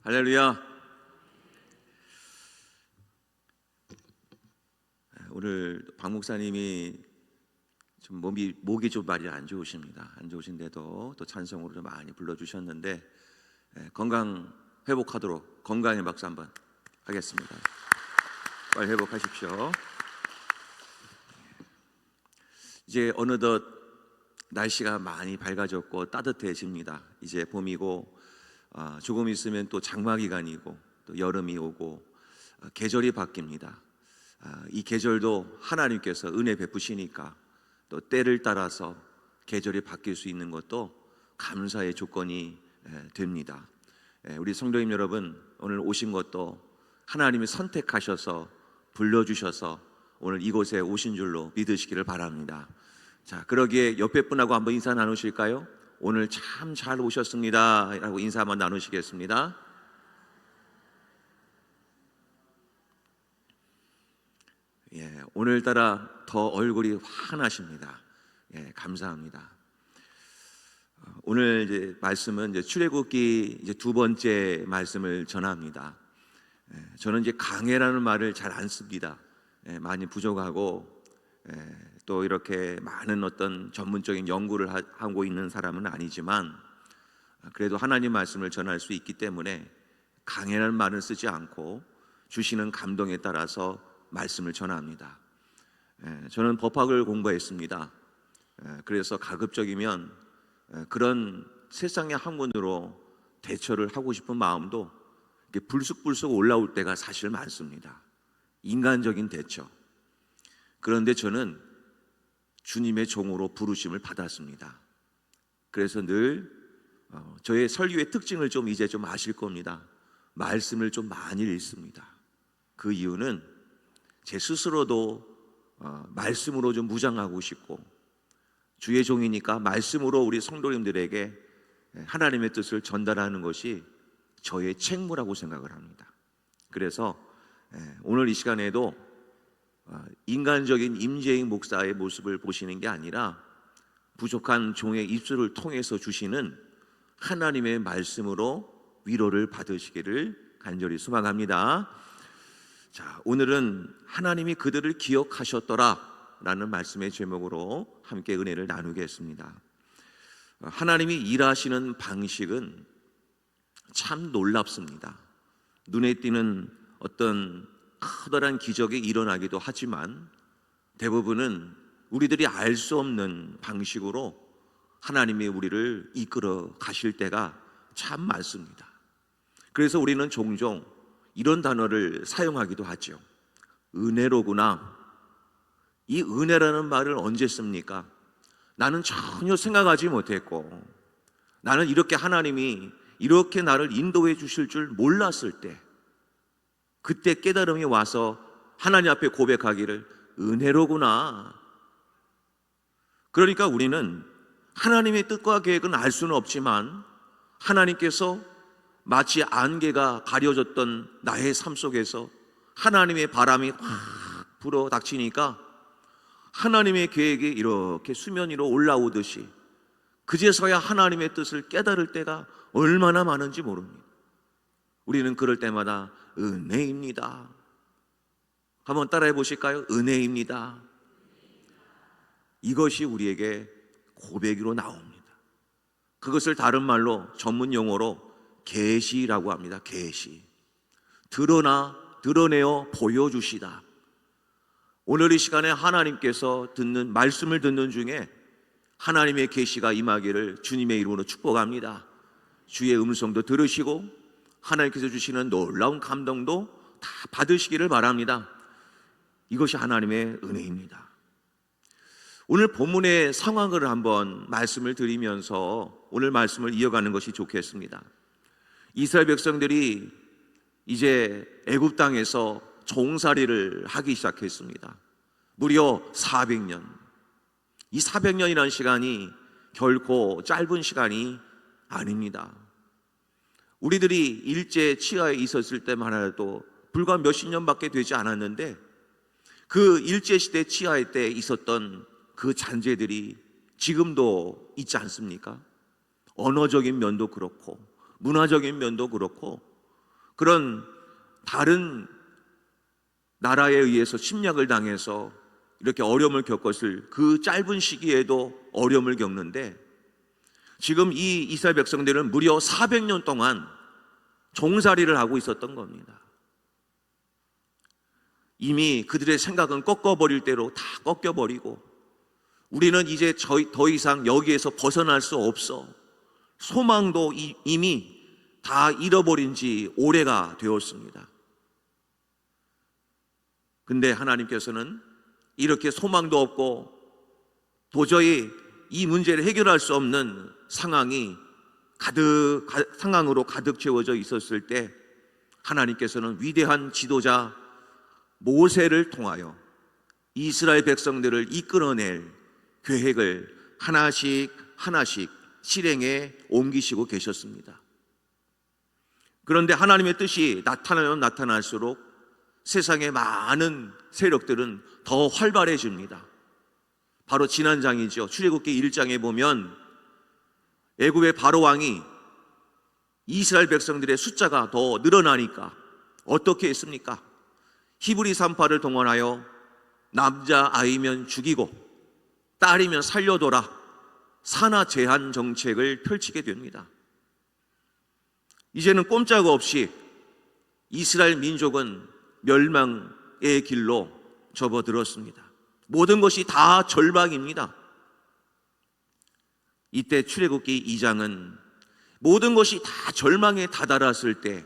할렐루야. 오늘 박 목사님이 좀 목이 좀 많이 안 좋으십니다. 안 좋으신데도 또 찬송으로 좀 많이 불러주셨는데 건강 회복하도록 건강의 박수 한번 하겠습니다. 빨리 회복하십시오. 이제 어느덧 날씨가 많이 밝아졌고 따뜻해집니다. 이제 봄이고 조금 있으면 또 장마 기간이고 또 여름이 오고 계절이 바뀝니다. 이 계절도 하나님께서 은혜 베푸시니까 또 때를 따라서 계절이 바뀔 수 있는 것도 감사의 조건이 됩니다. 우리 성도님 여러분, 오늘 오신 것도 하나님이 선택하셔서 불러주셔서 오늘 이곳에 오신 줄로 믿으시기를 바랍니다. 자, 그러기에 옆에 분하고 한번 인사 나누실까요? 오늘 참 잘 오셨습니다 라고 인사 한번 나누시겠습니다. 오늘따라 더 얼굴이 환하십니다. 감사합니다. 오늘 이제 말씀은 이제 출애굽기 이제 두 번째 말씀을 전합니다. 저는 이제 강해라는 말을 잘 안 씁니다. 많이 부족하고 또 이렇게 많은 어떤 전문적인 연구를 하고 있는 사람은 아니지만 그래도 하나님 말씀을 전할 수 있기 때문에 강해라는 말을 쓰지 않고 주시는 감동에 따라서 말씀을 전합니다. 저는 법학을 공부했습니다. 그래서 가급적이면 그런 세상의 학문으로 대처를 하고 싶은 마음도 불쑥불쑥 올라올 때가 사실 많습니다. 인간적인 대처. 그런데 저는 주님의 종으로 부르심을 받았습니다. 그래서 늘 저의 설교의 특징을 이제 좀 아실 겁니다. 말씀을 좀 많이 읽습니다. 그 이유는 제 스스로도 말씀으로 좀 무장하고 싶고 주의 종이니까 말씀으로 우리 성도님들에게 하나님의 뜻을 전달하는 것이 저의 책무라고 생각을 합니다. 그래서 오늘 이 시간에도 인간적인 임재익 목사의 모습을 보시는 게 아니라 부족한 종의 입술을 통해서 주시는 하나님의 말씀으로 위로를 받으시기를 간절히 소망합니다. 자, 오늘은 하나님이 그들을 기억하셨더라 라는 말씀의 제목으로 함께 은혜를 나누겠습니다. 하나님이 일하시는 방식은 참 놀랍습니다. 눈에 띄는 어떤 커다란 기적이 일어나기도 하지만 대부분은 우리들이 알 수 없는 방식으로 하나님이 우리를 이끌어 가실 때가 참 많습니다. 그래서 우리는 종종 이런 단어를 사용하기도 하죠. 은혜로구나. 이 은혜라는 말을 언제 씁니까? 나는 전혀 생각하지 못했고 나는 이렇게 하나님이 이렇게 나를 인도해 주실 줄 몰랐을 때 그때 깨달음이 와서 하나님 앞에 고백하기를 은혜로구나. 그러니까 우리는 하나님의 뜻과 계획은 알 수는 없지만 하나님께서 마치 안개가 가려졌던 나의 삶 속에서 하나님의 바람이 확 불어 닥치니까 하나님의 계획이 이렇게 수면 위로 올라오듯이 그제서야 하나님의 뜻을 깨달을 때가 얼마나 많은지 모릅니다. 우리는 그럴 때마다 은혜입니다. 한번 따라해 보실까요? 은혜입니다. 이것이 우리에게 고백으로 나옵니다. 그것을 다른 말로 전문 용어로 계시라고 합니다. 계시. 드러내어 보여주시다. 오늘 이 시간에 하나님께서 듣는 말씀을 듣는 중에 하나님의 계시가 임하기를 주님의 이름으로 축복합니다. 주의 음성도 들으시고 하나님께서 주시는 놀라운 감동도 다 받으시기를 바랍니다. 이것이 하나님의 은혜입니다. 오늘 본문의 상황을 한번 말씀을 드리면서 오늘 말씀을 이어가는 것이 좋겠습니다. 이스라엘 백성들이 이제 애굽 땅에서 종살이를 하기 시작했습니다. 무려 400년. 이 400년이라는 시간이 결코 짧은 시간이 아닙니다. 우리들이 일제 치하에 있었을 때만 하더라도 불과 몇십 년밖에 되지 않았는데 그 일제시대 치하에 때 있었던 그 잔재들이 지금도 있지 않습니까? 언어적인 면도 그렇고 문화적인 면도 그렇고 그런 다른 나라에 의해서 침략을 당해서 이렇게 어려움을 겪었을 그 짧은 시기에도 어려움을 겪는데, 지금 이 이스라엘 백성들은 무려 400년 동안 종살이를 하고 있었던 겁니다. 이미 그들의 생각은 꺾어버릴 대로 다 꺾여버리고, 우리는 이제 더 이상 여기에서 벗어날 수 없어, 소망도 이미 다 잃어버린 지 오래가 되었습니다. 근데 하나님께서는 이렇게 소망도 없고 도저히 이 문제를 해결할 수 없는 상황으로 가득 채워져 있었을 때, 하나님께서는 위대한 지도자 모세를 통하여 이스라엘 백성들을 이끌어낼 계획을 하나씩 하나씩 실행에 옮기시고 계셨습니다. 그런데 하나님의 뜻이 나타나면 나타날수록 세상의 많은 세력들은 더 활발해집니다. 바로 지난 장이죠. 출애굽기 1장에 보면 애굽의 바로 왕이 이스라엘 백성들의 숫자가 더 늘어나니까 어떻게 했습니까? 히브리 산파를 동원하여 남자 아이면 죽이고 딸이면 살려둬라, 산하 제한 정책을 펼치게 됩니다. 이제는 꼼짝 없이 이스라엘 민족은 멸망의 길로 접어들었습니다. 모든 것이 다 절망입니다. 이때 출애굽기 2장은 모든 것이 다 절망에 다다랐을 때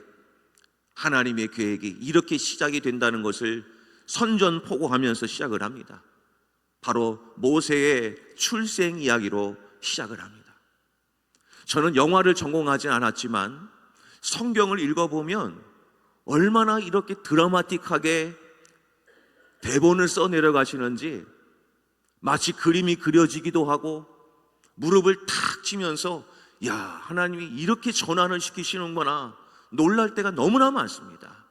하나님의 계획이 이렇게 시작이 된다는 것을 선전포고하면서 시작을 합니다. 바로 모세의 출생 이야기로 시작을 합니다. 저는 영화를 전공하진 않았지만 성경을 읽어보면 얼마나 이렇게 드라마틱하게 대본을 써내려 가시는지, 마치 그림이 그려지기도 하고 무릎을 탁 치면서 야, 하나님이 이렇게 전환을 시키시는구나 놀랄 때가 너무나 많습니다.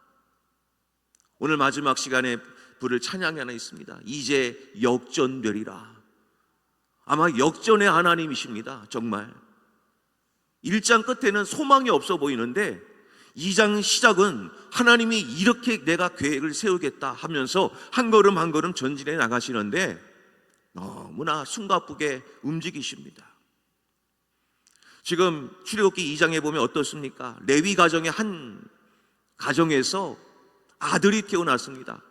오늘 마지막 시간에 부를 찬양이 하나 있습니다. 이제 역전되리라. 아마 역전의 하나님이십니다. 정말 1장 끝에는 소망이 없어 보이는데 2장 시작은 하나님이 이렇게 내가 계획을 세우겠다 하면서 한 걸음 한 걸음 전진해 나가시는데 너무나 숨가쁘게 움직이십니다. 지금 출애굽기 2장에 보면 어떻습니까? 레위 가정의 한 가정에서 아들이 태어났습니다.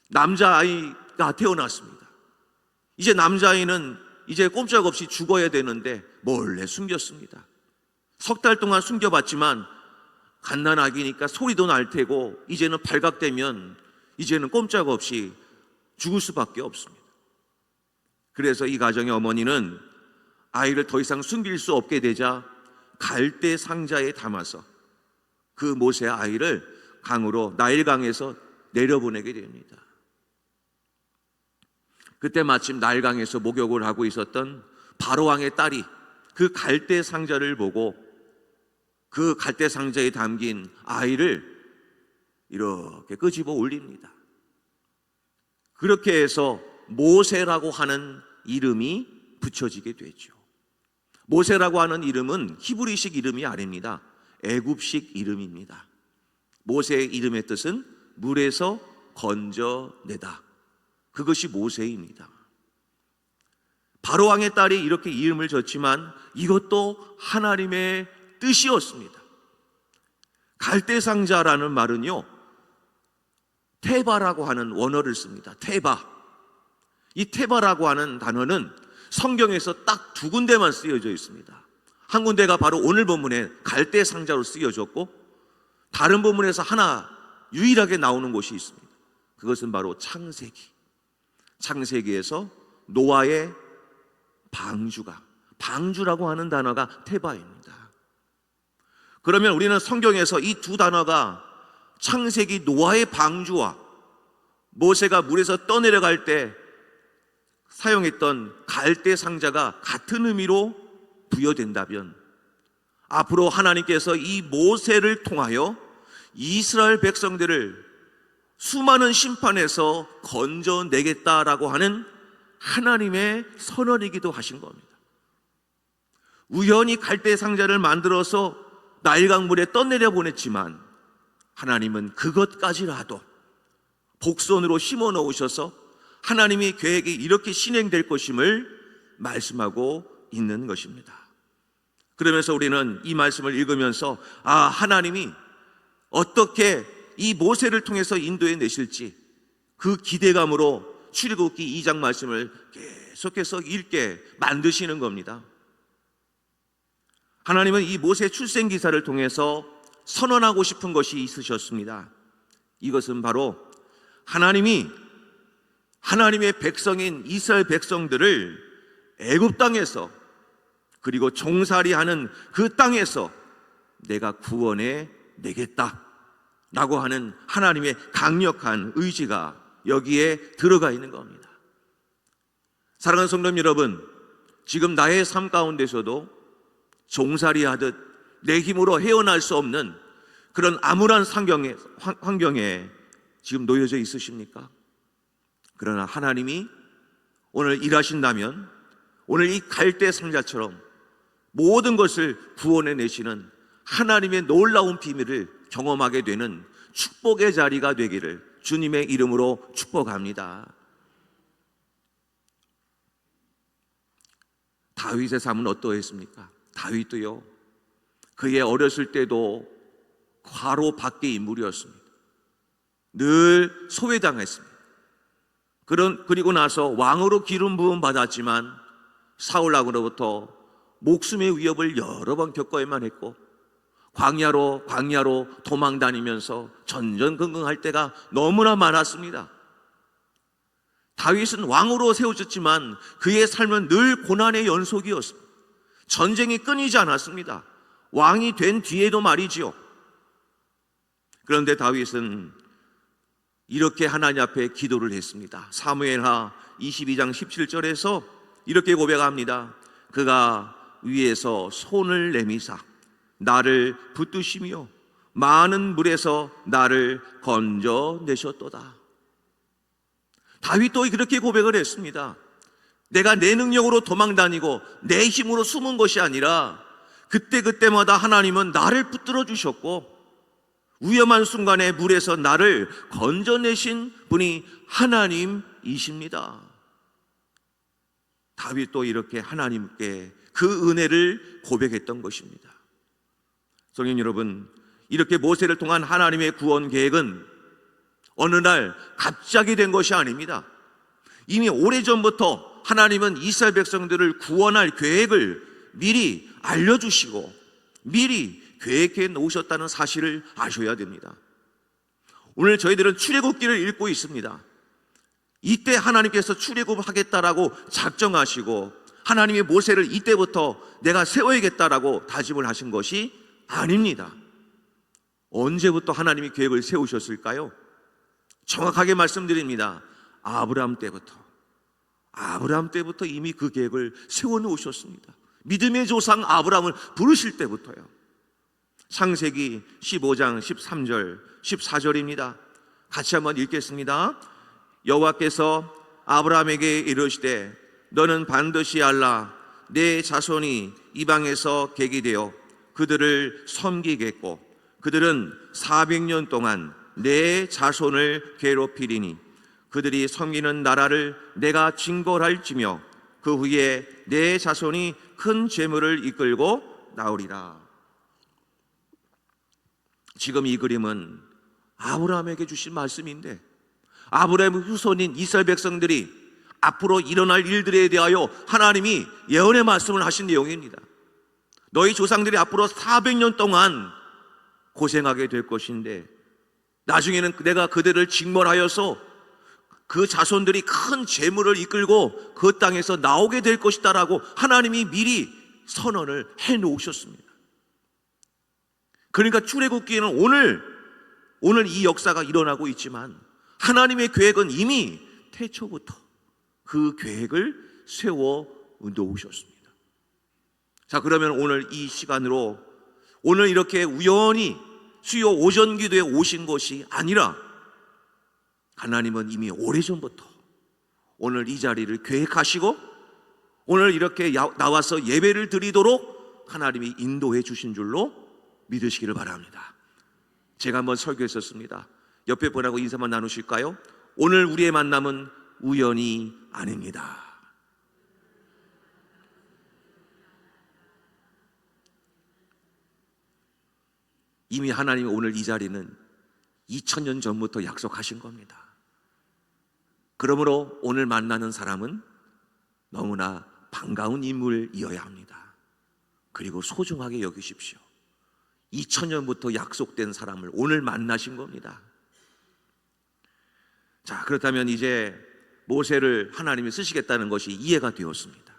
남자아이가 태어났습니다. 이제 남자아이는 이제 꼼짝없이 죽어야 되는데 몰래 숨겼습니다. 석 달 동안 숨겨봤지만 갓난아기니까 소리도 날 테고 이제는 발각되면 이제는 꼼짝없이 죽을 수밖에 없습니다. 그래서 이 가정의 어머니는 아이를 더 이상 숨길 수 없게 되자 갈대 상자에 담아서 그 모세의 아이를 강으로 나일강에서 내려보내게 됩니다. 그때 마침 나일강에서 목욕을 하고 있었던 바로왕의 딸이 그 갈대 상자를 보고 그 갈대 상자에 담긴 아이를 이렇게 끄집어 올립니다. 그렇게 해서 모세라고 하는 이름이 붙여지게 되죠. 모세라고 하는 이름은 히브리식 이름이 아닙니다. 애굽식 이름입니다. 모세의 이름의 뜻은 물에서 건져내다. 그것이 모세입니다. 바로왕의 딸이 이렇게 이름을 졌지만 이것도 하나님의 뜻이었습니다. 갈대상자라는 말은요, 테바라고 하는 원어를 씁니다. 테바. 이 테바라고 하는 단어는 성경에서 딱 두 군데만 쓰여져 있습니다. 한 군데가 바로 오늘 본문에 갈대상자로 쓰여졌고, 다른 본문에서 하나 유일하게 나오는 곳이 있습니다. 그것은 바로 창세기. 창세기에서 노아의 방주라고 하는 단어가 테바입니다. 그러면 우리는 성경에서 이 두 단어가 창세기 노아의 방주와 모세가 물에서 떠내려갈 때 사용했던 갈대 상자가 같은 의미로 부여된다면, 앞으로 하나님께서 이 모세를 통하여 이스라엘 백성들을 수많은 심판에서 건져내겠다라고 하는 하나님의 선언이기도 하신 겁니다. 우연히 갈대 상자를 만들어서 나일강 물에 떠내려 보냈지만 하나님은 그것까지라도 복선으로 심어 놓으셔서 하나님의 계획이 이렇게 진행될 것임을 말씀하고 있는 것입니다. 그러면서 우리는 이 말씀을 읽으면서 하나님이 어떻게 이 모세를 통해서 인도해 내실지 그 기대감으로 출애굽기 2장 말씀을 계속해서 읽게 만드시는 겁니다. 하나님은 이 모세 출생 기사를 통해서 선언하고 싶은 것이 있으셨습니다. 이것은 바로 하나님이 하나님의 백성인 이스라엘 백성들을 애굽 땅에서 그리고 종살이하는 그 땅에서 내가 구원해 내겠다 라고 하는 하나님의 강력한 의지가 여기에 들어가 있는 겁니다. 사랑하는 성도 여러분, 지금 나의 삶 가운데서도 종살이하듯 내 힘으로 헤어날 수 없는 그런 암울한 환경에 지금 놓여져 있으십니까? 그러나 하나님이 오늘 일하신다면 오늘 이 갈대 상자처럼 모든 것을 구원해 내시는 하나님의 놀라운 비밀을 경험하게 되는 축복의 자리가 되기를 주님의 이름으로 축복합니다. 다윗의 삶은 어떠했습니까? 다윗도요, 그의 어렸을 때도 과로 밖의 인물이었습니다. 늘 소외당했습니다. 그리고 나서 왕으로 기름 부음 받았지만 사울왕으로부터 목숨의 위협을 여러 번 겪어야만 했고 광야로 도망 다니면서 전전긍긍할 때가 너무나 많았습니다. 다윗은 왕으로 세워졌지만 그의 삶은 늘 고난의 연속이었습니다. 전쟁이 끊이지 않았습니다. 왕이 된 뒤에도 말이지요. 그런데 다윗은 이렇게 하나님 앞에 기도를 했습니다. 사무엘하 22장 17절에서 이렇게 고백합니다. 그가 위에서 손을 내미사 나를 붙드시며 많은 물에서 나를 건져내셨도다. 다윗도 그렇게 고백을 했습니다. 내가 내 능력으로 도망다니고 내 힘으로 숨은 것이 아니라 그때마다 하나님은 나를 붙들어 주셨고 위험한 순간에 물에서 나를 건져내신 분이 하나님이십니다. 다윗도 이렇게 하나님께 그 은혜를 고백했던 것입니다. 성령 여러분, 이렇게 모세를 통한 하나님의 구원 계획은 어느 날 갑자기 된 것이 아닙니다. 이미 오래전부터 하나님은 이스라엘 백성들을 구원할 계획을 미리 알려주시고 미리 계획해 놓으셨다는 사실을 아셔야 됩니다. 오늘 저희들은 출애굽기를 읽고 있습니다. 이때 하나님께서 출애굽하겠다라고 작정하시고 하나님이 모세를 이때부터 내가 세워야겠다라고 다짐을 하신 것이 아닙니다. 언제부터 하나님이 계획을 세우셨을까요? 정확하게 말씀드립니다. 아브라함 때부터 이미 그 계획을 세워놓으셨습니다. 믿음의 조상 아브라함을 부르실 때부터요. 창세기 15장 13절 14절입니다. 같이 한번 읽겠습니다. 여호와께서 아브라함에게 이르시되 너는 반드시 알라 내 자손이 이방에서 객이 되어 그들을 섬기겠고 그들은 400년 동안 내 자손을 괴롭히리니 그들이 섬기는 나라를 내가 징벌할지며 그 후에 내 자손이 큰 재물을 이끌고 나오리라. 지금 이 그림은 아브라함에게 주신 말씀인데 아브라함의 후손인 이스라엘 백성들이 앞으로 일어날 일들에 대하여 하나님이 예언의 말씀을 하신 내용입니다. 너희 조상들이 앞으로 400년 동안 고생하게 될 것인데 나중에는 내가 그들을 징벌하여서 그 자손들이 큰 재물을 이끌고 그 땅에서 나오게 될 것이다라고 하나님이 미리 선언을 해놓으셨습니다. 그러니까 출애굽기에는 오늘 이 역사가 일어나고 있지만 하나님의 계획은 이미 태초부터 그 계획을 세워 놓으셨습니다. 자, 그러면 오늘 이 시간으로 오늘 이렇게 우연히 수요 오전 기도에 오신 것이 아니라 하나님은 이미 오래전부터 오늘 이 자리를 계획하시고 오늘 이렇게 나와서 예배를 드리도록 하나님이 인도해 주신 줄로 믿으시기를 바랍니다. 제가 한번 설교했었습니다. 옆에 분하고 인사만 나누실까요? 오늘 우리의 만남은 우연이 아닙니다. 이미 하나님이 오늘 이 자리는 2000년 전부터 약속하신 겁니다. 그러므로 오늘 만나는 사람은 너무나 반가운 인물이어야 합니다. 그리고 소중하게 여기십시오. 2000년부터 약속된 사람을 오늘 만나신 겁니다. 자, 그렇다면 이제 모세를 하나님이 쓰시겠다는 것이 이해가 되었습니다.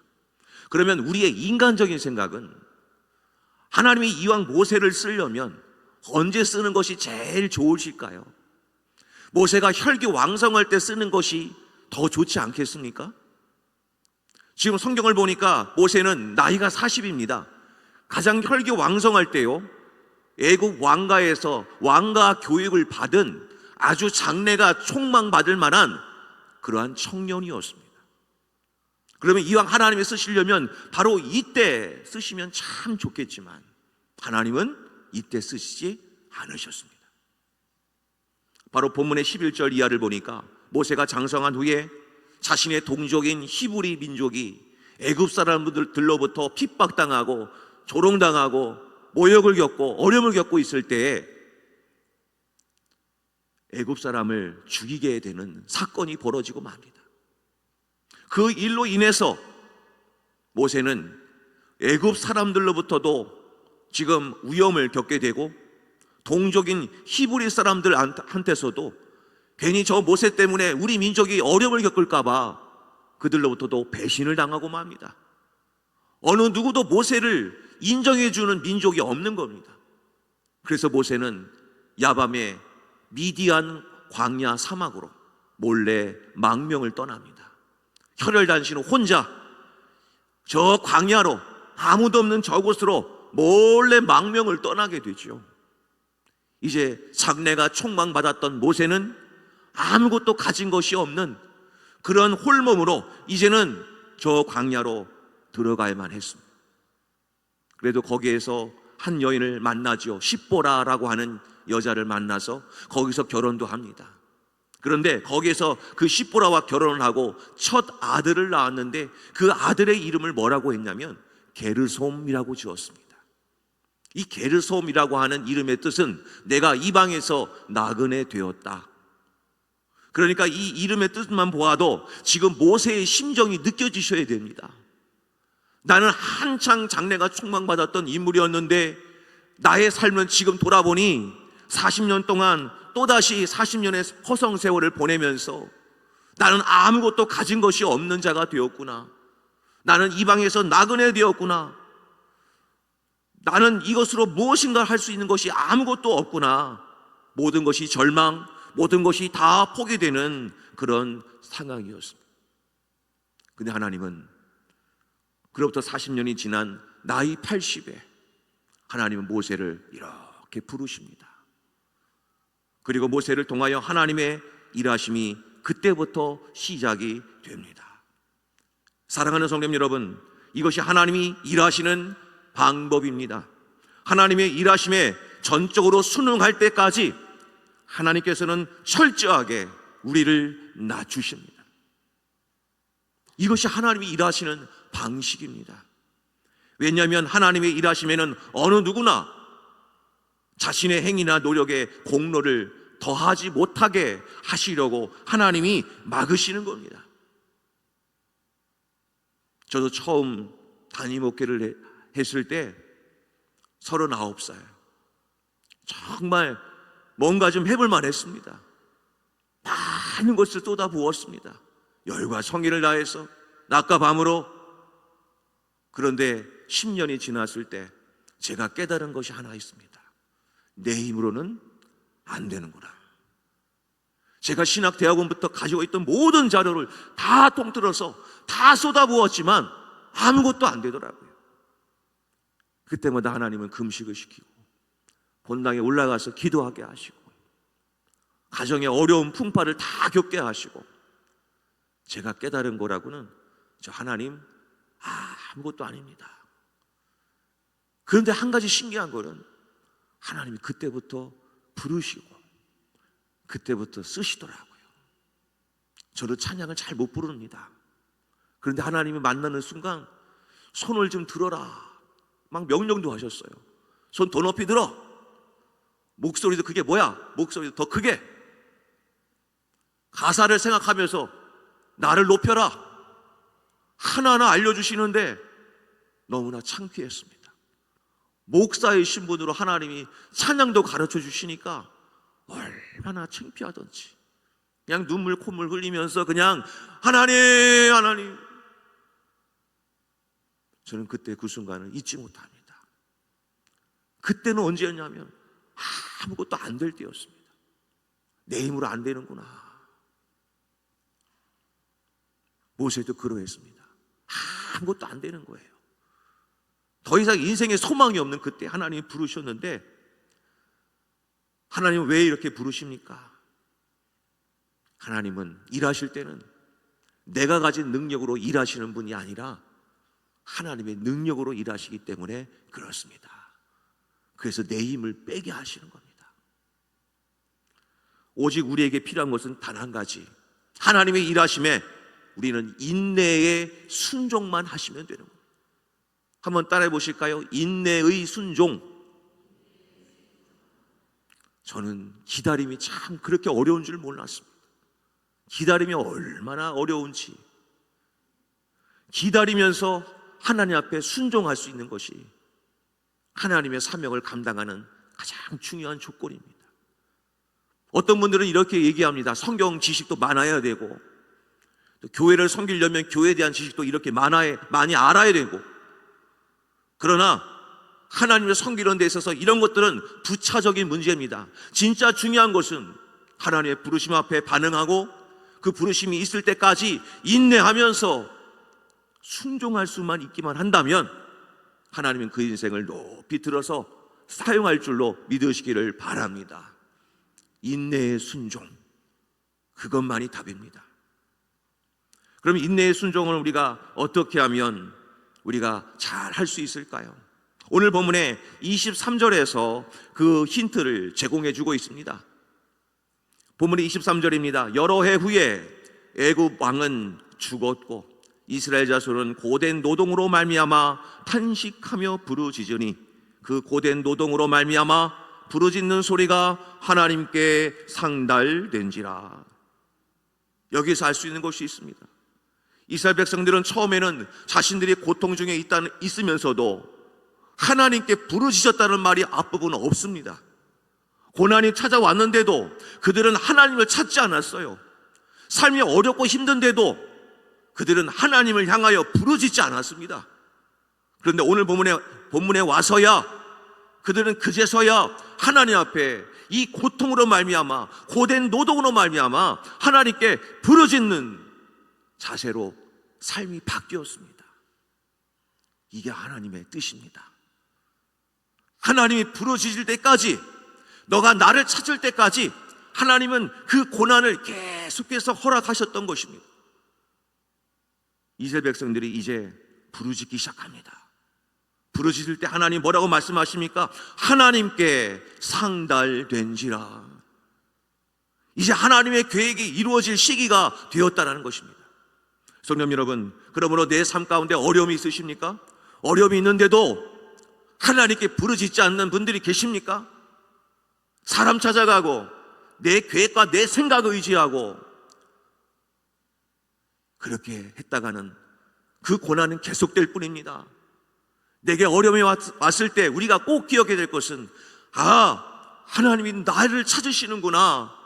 그러면 우리의 인간적인 생각은 하나님이 이왕 모세를 쓰려면 언제 쓰는 것이 제일 좋으실까요? 모세가 혈기왕성할 때 쓰는 것이 더 좋지 않겠습니까? 지금 성경을 보니까 모세는 나이가 40입니다. 가장 혈기왕성할 때요, 애국 왕가에서 왕가 교육을 받은 아주 장래가 촉망받을 만한 그러한 청년이었습니다. 그러면 이왕 하나님이 쓰시려면 바로 이때 쓰시면 참 좋겠지만 하나님은 이때 쓰시지 않으셨습니다. 바로 본문의 11절 이하를 보니까 모세가 장성한 후에 자신의 동족인 히브리 민족이 애굽 사람들로부터 핍박당하고 조롱당하고 모욕을 겪고 어려움을 겪고 있을 때에 애굽 사람을 죽이게 되는 사건이 벌어지고 맙니다. 그 일로 인해서 모세는 애굽 사람들로부터도 지금 위험을 겪게 되고 동족인 히브리 사람들한테서도 괜히 저 모세 때문에 우리 민족이 어려움을 겪을까 봐 그들로부터도 배신을 당하고 맙니다. 어느 누구도 모세를 인정해 주는 민족이 없는 겁니다. 그래서 모세는 야밤에 미디안 광야 사막으로 몰래 망명을 떠납니다. 혈혈단신은 혼자 저 광야로, 아무도 없는 저곳으로 몰래 망명을 떠나게 되죠. 이제 장래가 촉망받았던 모세는 아무것도 가진 것이 없는 그런 홀몸으로 이제는 저 광야로 들어가야만 했습니다. 그래도 거기에서 한 여인을 만나죠. 십보라라고 하는 여자를 만나서 거기서 결혼도 합니다. 그런데 거기에서 그 십보라와 결혼을 하고 첫 아들을 낳았는데 그 아들의 이름을 뭐라고 했냐면 게르솜이라고 지었습니다. 이 게르솜이라고 하는 이름의 뜻은 내가 이방에서 나그네 되었다. 그러니까 이 이름의 뜻만 보아도 지금 모세의 심정이 느껴지셔야 됩니다. 나는 한창 장래가 촉망받았던 인물이었는데 나의 삶은 지금 돌아보니 40년 동안 또다시 40년의 허송세월을 보내면서 나는 아무것도 가진 것이 없는 자가 되었구나. 나는 이방에서 나그네 되었구나. 나는 이것으로 무엇인가 할 수 있는 것이 아무것도 없구나. 모든 것이 절망, 모든 것이 다 포기되는 그런 상황이었습니다. 근데 하나님은 그로부터 40년이 지난 나이 80에 하나님은 모세를 이렇게 부르십니다. 그리고 모세를 통하여 하나님의 일하심이 그때부터 시작이 됩니다. 사랑하는 성도님 여러분, 이것이 하나님이 일하시는 방법입니다. 하나님의 일하심에 전적으로 순응할 때까지 하나님께서는 철저하게 우리를 낮추십니다. 이것이 하나님이 일하시는 방식입니다. 왜냐하면 하나님의 일하심에는 어느 누구나 자신의 행위나 노력에 공로를 더하지 못하게 하시려고 하나님이 막으시는 겁니다. 저도 처음 담임 목회를 했을 때 39살, 정말 뭔가 좀 해볼만 했습니다. 많은 것을 쏟아부었습니다. 열과 성의를 다해서 낮과 밤으로. 그런데 10년이 지났을 때 제가 깨달은 것이 하나 있습니다. 내 힘으로는 안 되는구나. 제가 신학대학원부터 가지고 있던 모든 자료를 다 통틀어서 다 쏟아부었지만 아무것도 안 되더라고요. 그때마다 하나님은 금식을 시키고 본당에 올라가서 기도하게 하시고 가정의 어려운 풍파를 다 겪게 하시고, 제가 깨달은 거라고는 저 하나님 아무것도 아닙니다. 그런데 한 가지 신기한 거는 하나님이 그때부터 부르시고 그때부터 쓰시더라고요. 저는 찬양을 잘 못 부릅니다. 그런데 하나님이 만나는 순간 손을 좀 들어라 막 명령도 하셨어요. 손 더 높이 들어. 목소리도 그게 뭐야? 목소리도 더 크게. 가사를 생각하면서 나를 높여라. 하나하나 알려주시는데 너무나 창피했습니다. 목사의 신분으로 하나님이 찬양도 가르쳐 주시니까 얼마나 창피하던지 그냥 눈물 콧물 흘리면서 그냥 하나님 하나님. 저는 그때 그 순간을 잊지 못합니다. 그때는 언제였냐면 아무것도 안 될 때였습니다. 내 힘으로 안 되는구나. 모세도 그러했습니다. 아무것도 안 되는 거예요. 더 이상 인생에 소망이 없는 그때 하나님이 부르셨는데, 하나님은 왜 이렇게 부르십니까? 하나님은 일하실 때는 내가 가진 능력으로 일하시는 분이 아니라 하나님의 능력으로 일하시기 때문에 그렇습니다. 그래서 내 힘을 빼게 하시는 겁니다. 오직 우리에게 필요한 것은 단 한 가지, 하나님의 일하심에 우리는 인내의 순종만 하시면 되는 겁니다. 한번 따라해 보실까요? 인내의 순종. 저는 기다림이 참 그렇게 어려운 줄 몰랐습니다. 기다림이 얼마나 어려운지, 기다리면서 하나님 앞에 순종할 수 있는 것이 하나님의 사명을 감당하는 가장 중요한 조건입니다. 어떤 분들은 이렇게 얘기합니다. 성경 지식도 많아야 되고, 또 교회를 섬기려면 교회에 대한 지식도 이렇게 많이 알아야 되고, 그러나 하나님을 섬기는 데 있어서 이런 것들은 부차적인 문제입니다. 진짜 중요한 것은 하나님의 부르심 앞에 반응하고 그 부르심이 있을 때까지 인내하면서 순종할 수만 있기만 한다면 하나님은 그 인생을 높이 들어서 사용할 줄로 믿으시기를 바랍니다. 인내의 순종, 그것만이 답입니다. 그럼 인내의 순종을 우리가 어떻게 하면 우리가 잘 할 수 있을까요? 오늘 본문의 23절에서 그 힌트를 제공해 주고 있습니다. 본문의 23절입니다. 여러 해 후에 애굽 왕은 죽었고 이스라엘 자손은 고된 노동으로 말미암아 탄식하며 부르짖으니 그 고된 노동으로 말미암아 부르짖는 소리가 하나님께 상달된지라. 여기서 알 수 있는 것이 있습니다. 이스라엘 백성들은 처음에는 자신들이 고통 중에 있으면서도 하나님께 부르짖었다는 말이 앞부분은 없습니다. 고난이 찾아왔는데도 그들은 하나님을 찾지 않았어요. 삶이 어렵고 힘든데도 그들은 하나님을 향하여 부르짖지 않았습니다. 그런데 오늘 본문에 와서야 그들은 그제서야 하나님 앞에 이 고통으로 말미암아, 고된 노동으로 말미암아 하나님께 부르짖는 자세로 삶이 바뀌었습니다. 이게 하나님의 뜻입니다. 하나님이 부르짖을 때까지, 너가 나를 찾을 때까지 하나님은 그 고난을 계속해서 허락하셨던 것입니다. 이스라엘 백성들이 이제 부르짖기 시작합니다. 부르짖을 때 하나님 뭐라고 말씀하십니까? 하나님께 상달된지라. 이제 하나님의 계획이 이루어질 시기가 되었다는 것입니다. 성도 여러분, 그러므로 내 삶 가운데 어려움이 있으십니까? 어려움이 있는데도 하나님께 부르짖지 않는 분들이 계십니까? 사람 찾아가고 내 계획과 내 생각을 의지하고 그렇게 했다가는 그 고난은 계속될 뿐입니다. 내게 어려움이 왔을 때 우리가 꼭 기억해야 될 것은, 하나님이 나를 찾으시는구나,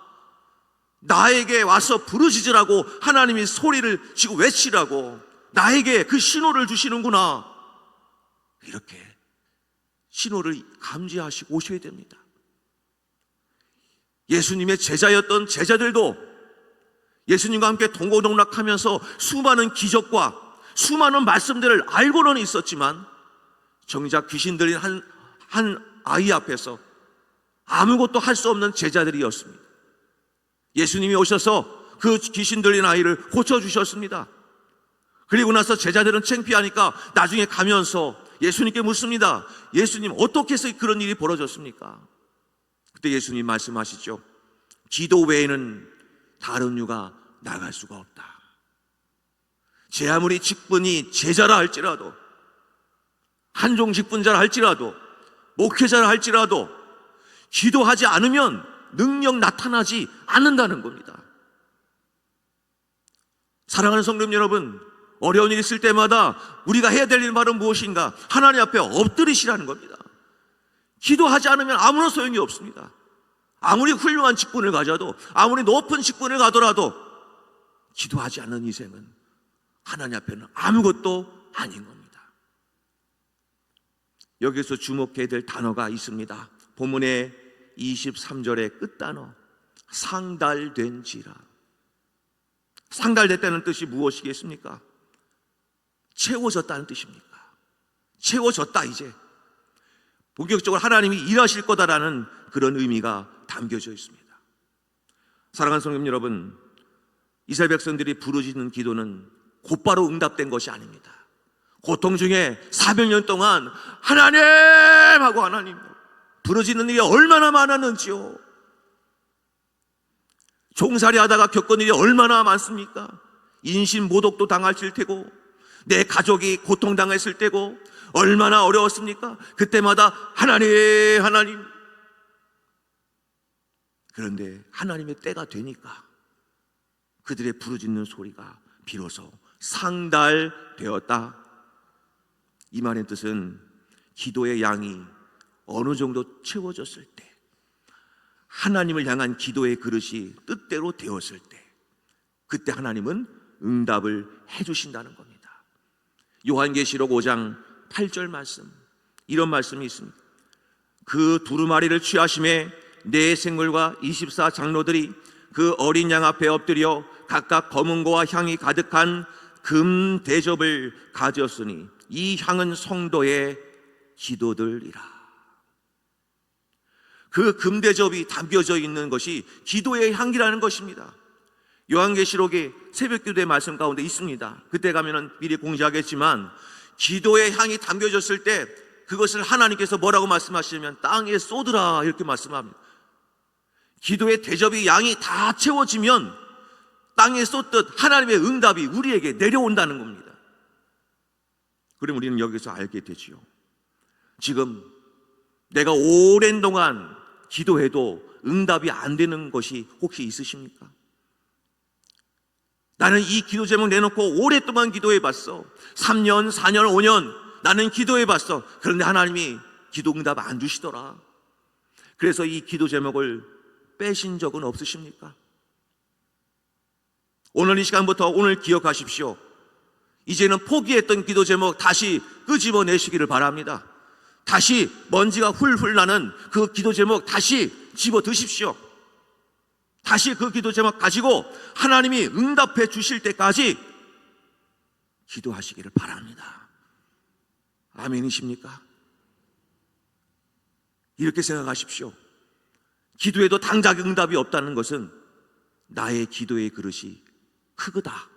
나에게 와서 부르짖으라고 하나님이 소리를 지고 외치라고 나에게 그 신호를 주시는구나, 이렇게 신호를 감지하시고 오셔야 됩니다. 예수님의 제자였던 제자들도 예수님과 함께 동고동락하면서 수많은 기적과 수많은 말씀들을 알고는 있었지만 정작 귀신 들린 한 아이 앞에서 아무것도 할 수 없는 제자들이었습니다. 예수님이 오셔서 그 귀신 들린 아이를 고쳐주셨습니다. 그리고 나서 제자들은 창피하니까 나중에 가면서 예수님께 묻습니다. 예수님, 어떻게 해서 그런 일이 벌어졌습니까? 그때 예수님 말씀하시죠. 기도 외에는 다른 유가 나갈 수가 없다. 제 아무리 직분이 제자라 할지라도, 한종 직분자라 할지라도, 목회자라 할지라도 기도하지 않으면 능력 나타나지 않는다는 겁니다. 사랑하는 성도 여러분, 어려운 일 있을 때마다 우리가 해야 될 일은 무엇인가? 하나님 앞에 엎드리시라는 겁니다. 기도하지 않으면 아무런 소용이 없습니다. 아무리 훌륭한 직분을 가져도, 아무리 높은 직분을 가더라도 기도하지 않는 인생은 하나님 앞에는 아무것도 아닌 겁니다. 여기서 주목해야 될 단어가 있습니다. 본문의 23절의 끝단어, 상달된지라. 상달됐다는 뜻이 무엇이겠습니까? 채워졌다는 뜻입니까? 채워졌다, 이제 본격적으로 하나님이 일하실 거다라는 그런 의미가 담겨져 있습니다. 사랑하는 성도 여러분, 이스라엘 백성들이 부르짖는 기도는 곧바로 응답된 것이 아닙니다. 고통 중에 400년 동안 하나님 하고 하나님 부르짖는 일이 얼마나 많았는지요. 종살이 하다가 겪은 일이 얼마나 많습니까? 인신 모독도 당하실 테고, 내 가족이 고통당했을 때고, 얼마나 어려웠습니까? 그때마다 하나님 하나님. 그런데 하나님의 때가 되니까 그들의 부르짖는 소리가 비로소 상달되었다. 이 말의 뜻은 기도의 양이 어느 정도 채워졌을 때, 하나님을 향한 기도의 그릇이 뜻대로 되었을 때, 그때 하나님은 응답을 해주신다는 겁니다. 요한계시록 5장 8절 말씀, 이런 말씀이 있습니다. 그 두루마리를 취하심에 네 생물과 24 장로들이 그 어린 양 앞에 엎드려 각각 검은고와 향이 가득한 금 대접을 가졌으니 이 향은 성도의 기도들이라. 그 금대접이 담겨져 있는 것이 기도의 향기라는 것입니다. 요한계시록의 새벽기도의 말씀 가운데 있습니다. 그때 가면은 미리 공지하겠지만, 기도의 향이 담겨졌을 때 그것을 하나님께서 뭐라고 말씀하시냐면 땅에 쏟으라, 이렇게 말씀합니다. 기도의 대접이 양이 다 채워지면 땅에 쏟듯 하나님의 응답이 우리에게 내려온다는 겁니다. 그럼 우리는 여기서 알게 되지요. 지금 내가 오랜 동안 기도해도 응답이 안 되는 것이 혹시 있으십니까? 나는 이 기도 제목 내놓고 오랫동안 기도해 봤어. 3년, 4년, 5년 나는 기도해 봤어. 그런데 하나님이 기도 응답 안 주시더라. 그래서 이 기도 제목을 빼신 적은 없으십니까? 오늘 이 시간부터 오늘 기억하십시오. 이제는 포기했던 기도 제목 다시 끄집어내시기를 바랍니다. 다시 먼지가 훌훌 나는 그 기도 제목 다시 집어 드십시오. 다시 그 기도 제목 가지고 하나님이 응답해 주실 때까지 기도하시기를 바랍니다. 아멘이십니까? 이렇게 생각하십시오. 기도해도 당장 응답이 없다는 것은 나의 기도의 그릇이 크다,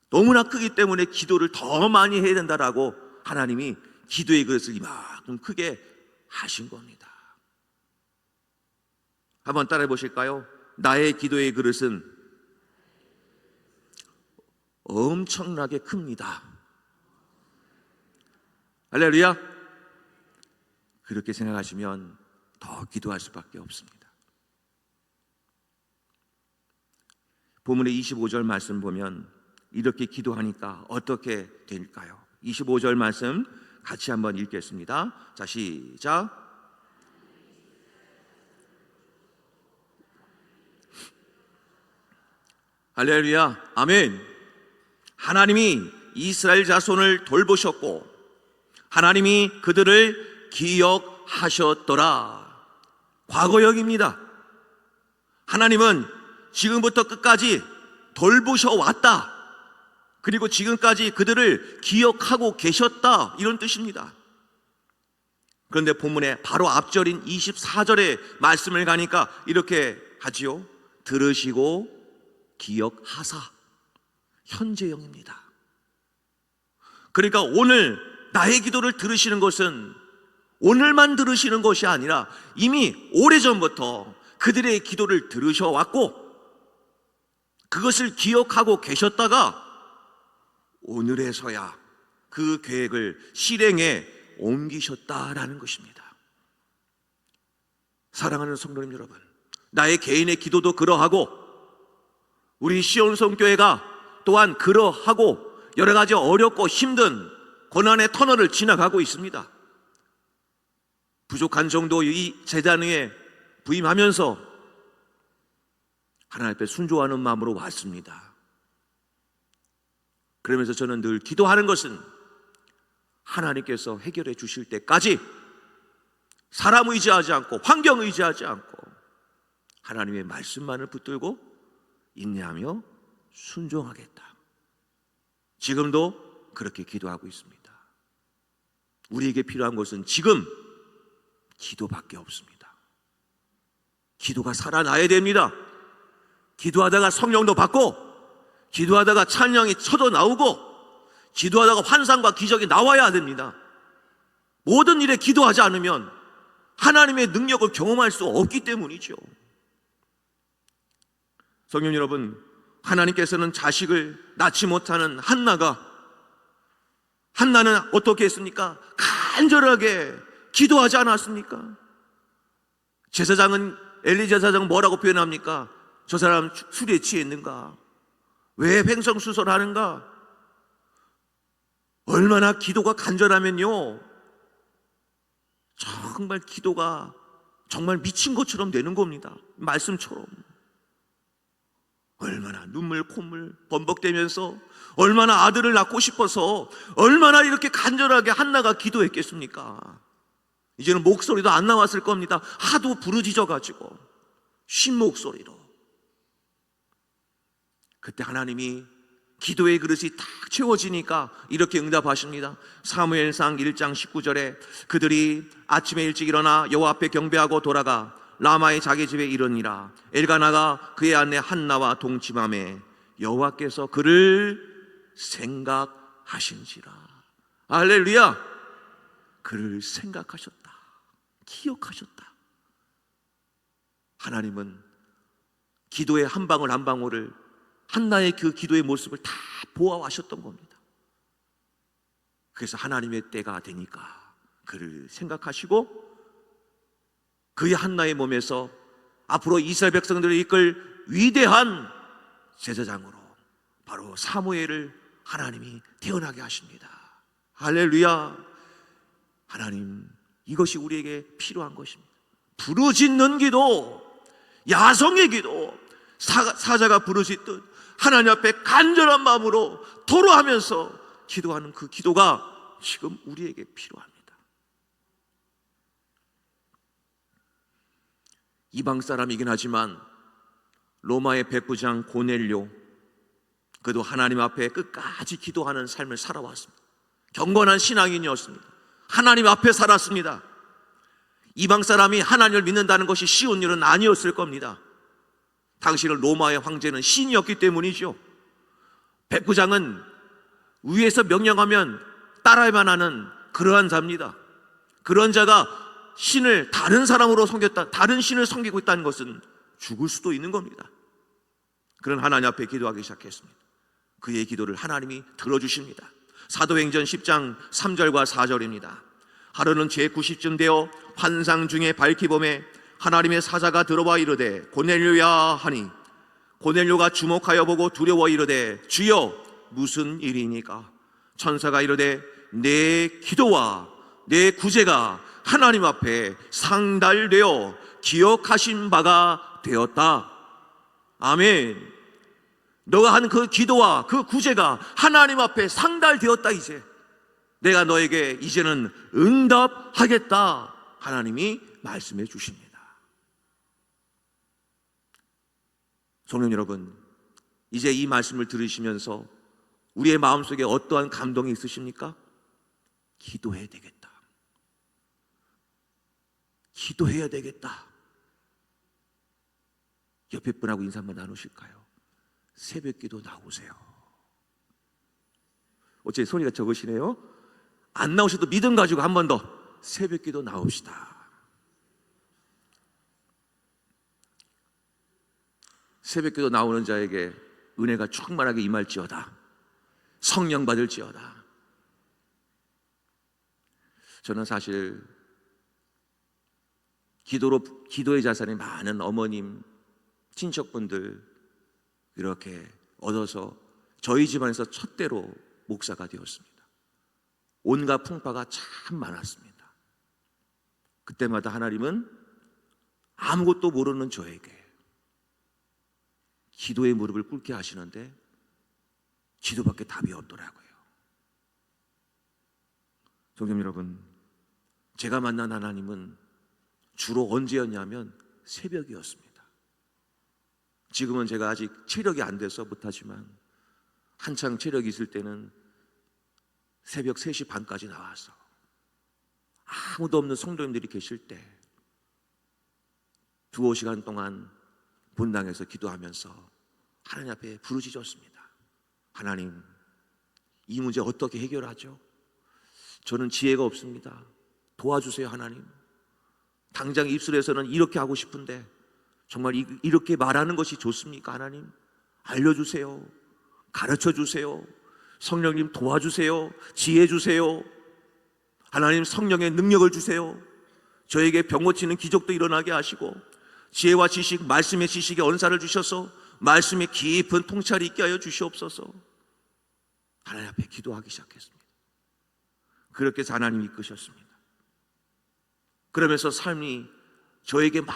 너무나 크기 때문에 기도를 더 많이 해야 된다라고 하나님이 기도의 그릇을 이만큼 크게 하신 겁니다. 한번 따라해 보실까요? 나의 기도의 그릇은 엄청나게 큽니다. 할렐루야. 그렇게 생각하시면 더 기도할 수밖에 없습니다. 본문의 25절 말씀 보면 이렇게 기도하니까 어떻게 될까요? 25절 말씀 같이 한번 읽겠습니다. 자, 시작. 할렐루야. 아멘. 하나님이 이스라엘 자손을 돌보셨고 하나님이 그들을 기억하셨더라. 과거형입니다. 하나님은 지금부터 끝까지 돌보셔 왔다. 그리고 지금까지 그들을 기억하고 계셨다, 이런 뜻입니다. 그런데 본문의 바로 앞절인 24절의 말씀을 가니까 이렇게 하지요. 들으시고 기억하사. 현재형입니다. 그러니까 오늘 나의 기도를 들으시는 것은 오늘만 들으시는 것이 아니라 이미 오래전부터 그들의 기도를 들으셔왔고 그것을 기억하고 계셨다가 오늘에서야 그 계획을 실행에 옮기셨다라는 것입니다. 사랑하는 성도님 여러분, 나의 개인의 기도도 그러하고 우리 시온성교회가 또한 그러하고 여러 가지 어렵고 힘든 고난의 터널을 지나가고 있습니다. 부족한 정도 이 제단 위에 부임하면서 하나님 앞에 순종하는 마음으로 왔습니다. 그러면서 저는 늘 기도하는 것은 하나님께서 해결해 주실 때까지 사람 의지하지 않고 환경 의지하지 않고 하나님의 말씀만을 붙들고 인내하며 순종하겠다. 지금도 그렇게 기도하고 있습니다. 우리에게 필요한 것은 지금 기도밖에 없습니다. 기도가 살아나야 됩니다. 기도하다가 성령도 받고 기도하다가 찬양이 쳐져 나오고 기도하다가 환상과 기적이 나와야 됩니다. 모든 일에 기도하지 않으면 하나님의 능력을 경험할 수 없기 때문이죠. 성령 여러분, 하나님께서는 자식을 낳지 못하는 한나는 어떻게 했습니까? 간절하게 기도하지 않았습니까? 제사장은 엘리 제사장은 뭐라고 표현합니까? 저 사람 술에 취해 있는가? 왜 횡성수설하는가? 얼마나 기도가 간절하면요, 정말 기도가 정말 미친 것처럼 되는 겁니다. 말씀처럼. 얼마나 눈물 콧물 범벅대면서 얼마나 아들을 낳고 싶어서 얼마나 이렇게 간절하게 한나가 기도했겠습니까? 이제는 목소리도 안 나왔을 겁니다. 하도 부르짖어가지고 쉰 목소리로. 그때 하나님이 기도의 그릇이 딱 채워지니까 이렇게 응답하십니다. 사무엘상 1장 19절에 그들이 아침에 일찍 일어나 여호와 앞에 경배하고 돌아가 라마의 자기 집에 이르니라. 엘가나가 그의 아내 한나와 동침하매 여호와께서 그를 생각하신지라. 할렐루야. 그를 생각하셨다, 기억하셨다. 하나님은 기도의 한 방울 한 방울을, 한나의 그 기도의 모습을 다 보아하셨던 겁니다. 그래서 하나님의 때가 되니까 그를 생각하시고 그의 한나의 몸에서 앞으로 이스라엘 백성들을 이끌 위대한 제사장으로 바로 사무엘을 하나님이 태어나게 하십니다. 할렐루야. 하나님, 이것이 우리에게 필요한 것입니다. 부르짖는 기도, 야성의 기도, 사자가 부르짖듯 하나님 앞에 간절한 마음으로 토로하면서 기도하는 그 기도가 지금 우리에게 필요합니다. 이방 사람이긴 하지만 로마의 백부장 고넬료, 그도 하나님 앞에 끝까지 기도하는 삶을 살아왔습니다. 경건한 신앙인이었습니다. 하나님 앞에 살았습니다. 이방 사람이 하나님을 믿는다는 것이 쉬운 일은 아니었을 겁니다. 당시는 로마의 황제는 신이었기 때문이죠. 백부장은 위에서 명령하면 따라야만 하는 그러한 자입니다. 그런 자가 신을 다른 사람으로 섬겼다, 다른 신을 섬기고 있다는 것은 죽을 수도 있는 겁니다. 그런 하나님 앞에 기도하기 시작했습니다. 그의 기도를 하나님이 들어주십니다. 사도행전 10장 3절과 4절입니다. 하루는 제90쯤 되어 환상 중에 밝히 보매 하나님의 사자가 들어와 이르되 고넬료야 하니, 고넬료가 주목하여 보고 두려워 이르되 주여 무슨 일이니까? 천사가 이르되 내 기도와 내 구제가 하나님 앞에 상달되어 기억하신 바가 되었다. 아멘. 너가 한 그 기도와 그 구제가 하나님 앞에 상달되었다. 이제 내가 너에게 이제는 응답하겠다. 하나님이 말씀해 주십니다. 성령 여러분, 이제 이 말씀을 들으시면서 우리의 마음속에 어떠한 감동이 있으십니까? 기도해야 되겠다. 기도해야 되겠다. 옆에 분하고 인사 한번 나누실까요? 새벽기도 나오세요. 어째 소리가 적으시네요. 안 나오셔도 믿음 가지고 한 번 더 새벽기도 나옵시다. 새벽기도 나오는 자에게 은혜가 충만하게 임할지어다. 성령 받을지어다. 저는 사실 기도의 자산이 많은 어머님, 친척분들 이렇게 얻어서 저희 집안에서 첫대로 목사가 되었습니다. 온갖 풍파가 참 많았습니다. 그때마다 하나님은 아무것도 모르는 저에게 기도의 무릎을 꿇게 하시는데 기도밖에 답이 없더라고요. 성도 여러분, 제가 만난 하나님은 주로 언제였냐면 새벽이었습니다. 지금은 제가 아직 체력이 안 돼서 못하지만 한창 체력이 있을 때는 새벽 3시 반까지 나와서 아무도 없는 성도님들이 계실 때 두어 시간 동안 본당에서 기도하면서 하나님 앞에 부르짖었습니다. 하나님, 이 문제 어떻게 해결하죠? 저는 지혜가 없습니다. 도와주세요. 하나님, 당장 입술에서는 이렇게 하고 싶은데 정말 이렇게 말하는 것이 좋습니까? 하나님, 알려주세요. 가르쳐주세요. 성령님 도와주세요. 지혜 주세요. 하나님, 성령의 능력을 주세요. 저에게 병 고치는 기적도 일어나게 하시고 지혜와 지식, 말씀의 지식에 언사를 주셔서 말씀의 깊은 통찰이 있게 하여 주시옵소서. 하나님 앞에 기도하기 시작했습니다. 그렇게 해서 하나님 이끄셨습니다. 그러면서 삶이 저에게 막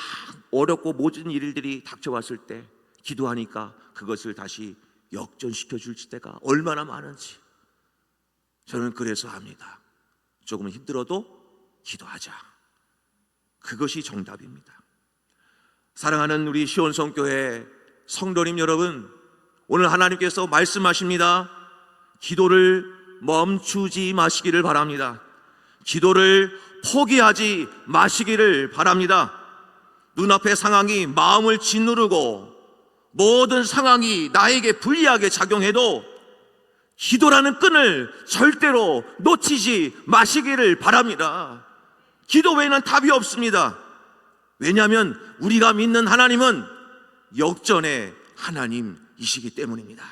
어렵고 모든 일들이 닥쳐왔을 때 기도하니까 그것을 다시 역전시켜 줄 때가 얼마나 많은지 저는 그래서 합니다. 조금 힘들어도 기도하자. 그것이 정답입니다. 사랑하는 우리 시온성교회 성도님 여러분, 오늘 하나님께서 말씀하십니다. 기도를 멈추지 마시기를 바랍니다. 기도를 포기하지 마시기를 바랍니다. 눈앞의 상황이 마음을 짓누르고 모든 상황이 나에게 불리하게 작용해도 기도라는 끈을 절대로 놓치지 마시기를 바랍니다. 기도 외에는 답이 없습니다. 왜냐하면 우리가 믿는 하나님은 역전의 하나님이시기 때문입니다.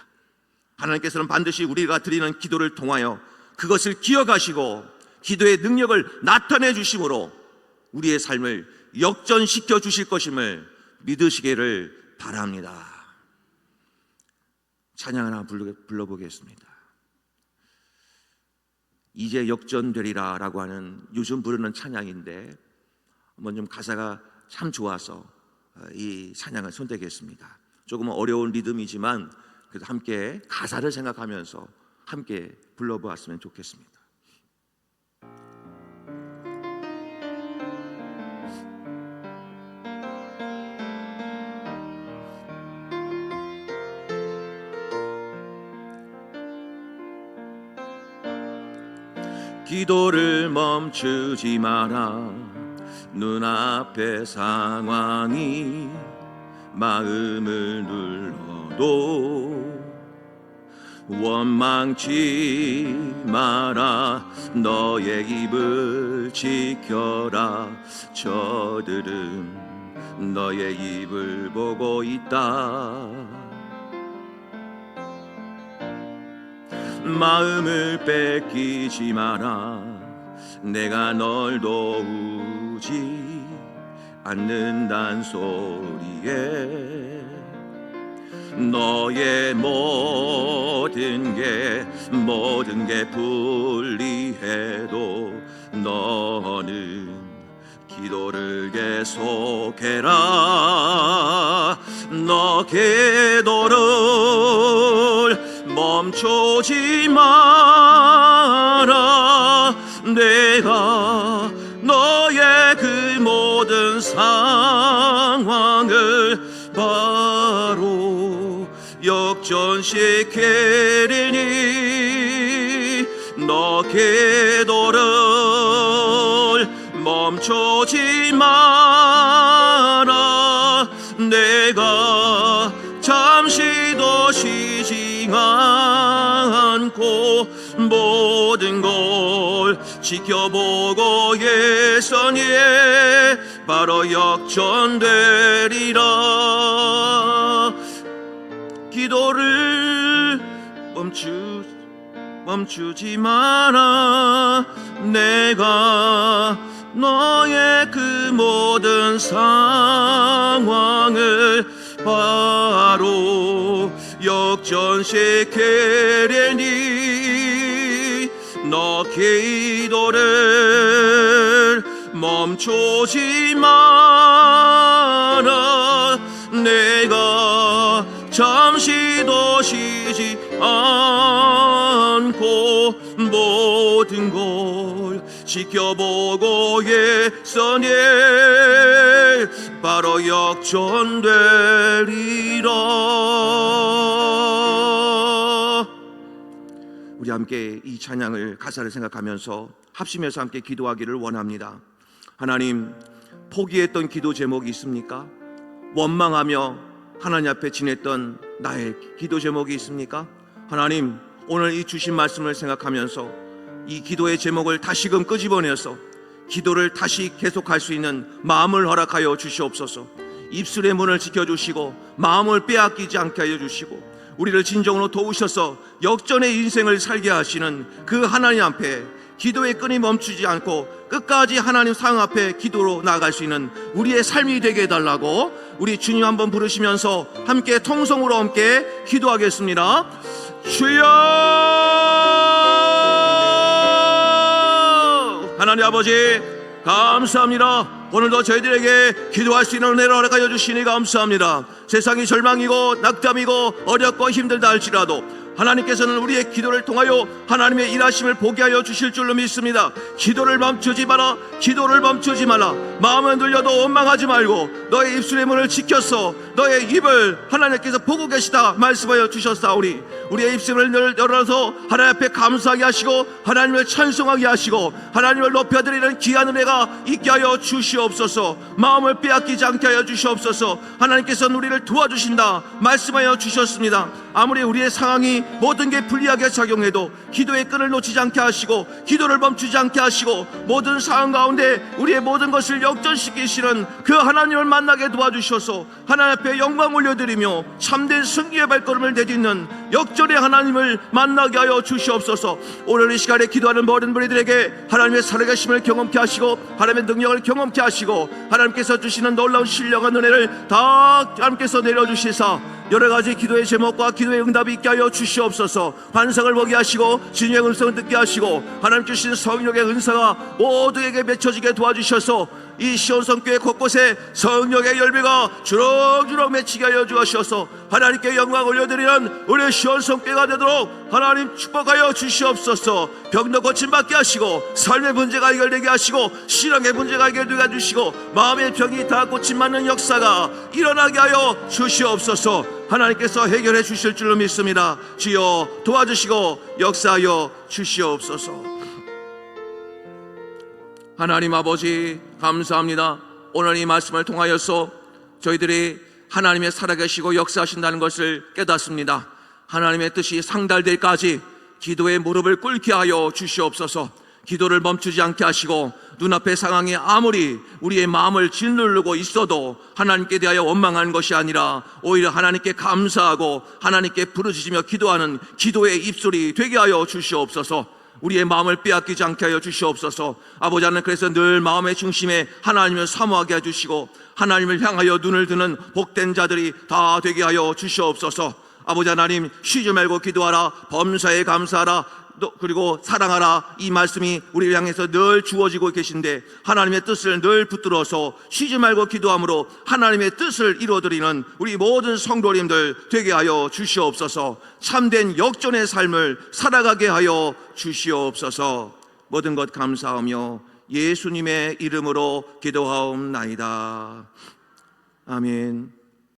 하나님께서는 반드시 우리가 드리는 기도를 통하여 그것을 기억하시고 기도의 능력을 나타내 주심으로 우리의 삶을 역전시켜 주실 것임을 믿으시기를 바랍니다. 찬양 하나 불러보겠습니다. 이제 역전되리라 라고 하는 요즘 부르는 찬양인데 한번 좀 가사가 참 좋아서 이 찬양을 선택했습니다. 조금 어려운 리듬이지만 그래도 함께 가사를 생각하면서 함께 불러보았으면 좋겠습니다. 기도를 멈추지 마라. 눈앞의 상황이 마음을 눌러도 원망치 마라. 너의 입을 지켜라. 저들은 너의 입을 보고 있다. 마음을 뺏기지 마라. 내가 널 도우지 않는단 소리에 너의 모든 게 불리해도 너는 기도를 계속해라. 너 기도를 멈추지 마라. 내가 너의 그 모든 상황을 바로 역전시키리니 너 기도를 멈추지 마라. 내가 잠시도 쉬지 않고 모든 걸 지켜보고 예선에 바로 역전되리라. 기도를 멈추지 마라. 내가 너의 그 모든 상황을 바로 역전시키리니 너 기도를 멈추지 마라. 내가 잠시도 쉬지 않고 모든 걸 지켜보고 예선에 바로 역전되리라. 우리 함께 이 찬양을 가사를 생각하면서 합심해서 함께 기도하기를 원합니다. 하나님, 포기했던 기도 제목이 있습니까? 원망하며 하나님 앞에 지냈던 나의 기도 제목이 있습니까? 하나님, 오늘 이 주신 말씀을 생각하면서 이 기도의 제목을 다시금 끄집어내서 기도를 다시 계속할 수 있는 마음을 허락하여 주시옵소서. 입술의 문을 지켜주시고 마음을 빼앗기지 않게 하여 주시고 우리를 진정으로 도우셔서 역전의 인생을 살게 하시는 그 하나님 앞에 기도의 끈이 멈추지 않고 끝까지 하나님 상황 앞에 기도로 나아갈 수 있는 우리의 삶이 되게 해달라고 우리 주님 한번 부르시면서 함께 통성으로 함께 기도하겠습니다. 주여! 하나님 아버지 감사합니다. 오늘도 저희들에게 기도할 수 있는 은혜를 허락하여 주시니 감사합니다. 세상이 절망이고 낙담이고 어렵고 힘들다 할지라도 하나님께서는 우리의 기도를 통하여 하나님의 일하심을 보게 하여 주실 줄로 믿습니다. 기도를 멈추지 마라. 기도를 멈추지 마라. 마음은 눌려도 원망하지 말고 너의 입술의 문을 지켰어. 너의 입을 하나님께서 보고 계시다 말씀하여 주셨사오니 우리의 입술을 열어서 하나님 앞에 감사하게 하시고 하나님을 찬송하게 하시고 하나님을 높여드리는 귀한 은혜가 있게 하여 주시옵소서. 마음을 빼앗기지 않게 하여 주시옵소서. 하나님께서는 우리를 도와주신다 말씀하여 주셨습니다. 아무리 우리의 상황이 모든 게 불리하게 작용해도 기도의 끈을 놓치지 않게 하시고 기도를 멈추지 않게 하시고 모든 상황 가운데 우리의 모든 것을 역전시키시는 그 하나님을 만나게 도와주셔서 하나님 앞에 영광 올려드리며 참된 승리의 발걸음을 내딛는 역전의 하나님을 만나게 하여 주시옵소서. 오늘 이 시간에 기도하는 모든 분들에게 하나님의 살아계심을 경험케 하시고 하나님의 능력을 경험케 하시고 하나님께서 주시는 놀라운 신령한 은혜를 다 하나님께서 내려주시사 여러가지 기도의 제목과 기도의 응답이 있게 하여 주시옵소서. 환상을 보게 하시고 진리의 음성을 듣게 하시고 하나님 주신 성령의 은사가 모두에게 맺혀지게 도와주셔서 이 시온성교회 곳곳에 성령의 열매가 주렁주렁 맺히게 하여 주셔서 하나님께 영광 올려드리는 우리 시온성교회가 되도록 하나님 축복하여 주시옵소서. 병도 고침받게 하시고 삶의 문제가 해결되게 하시고 신앙의 문제가 해결되게 해주시고 마음의 병이 다 고침받는 역사가 일어나게 하여 주시옵소서. 하나님께서 해결해 주실 줄로 믿습니다. 주여 도와주시고 역사하여 주시옵소서. 하나님 아버지 감사합니다. 오늘 이 말씀을 통하여서 저희들이 하나님의 살아계시고 역사하신다는 것을 깨닫습니다. 하나님의 뜻이 상달될 때까지 기도의 무릎을 꿇게 하여 주시옵소서. 기도를 멈추지 않게 하시고 눈앞의 상황이 아무리 우리의 마음을 짓누르고 있어도 하나님께 대하여 원망하는 것이 아니라 오히려 하나님께 감사하고 하나님께 부르짖으며 기도하는 기도의 입술이 되게 하여 주시옵소서. 우리의 마음을 빼앗기지 않게 하여 주시옵소서. 아버지 하나님, 그래서 늘 마음의 중심에 하나님을 사모하게 해주시고 하나님을 향하여 눈을 드는 복된 자들이 다 되게 하여 주시옵소서. 아버지 하나님, 쉬지 말고 기도하라, 범사에 감사하라, 그리고 사랑하라, 이 말씀이 우리를 향해서 늘 주어지고 계신데 하나님의 뜻을 늘 붙들어서 쉬지 말고 기도함으로 하나님의 뜻을 이루어드리는 우리 모든 성도님들 되게 하여 주시옵소서. 참된 역전의 삶을 살아가게 하여 주시옵소서. 모든 것 감사하며 예수님의 이름으로 기도하옵나이다. 아멘.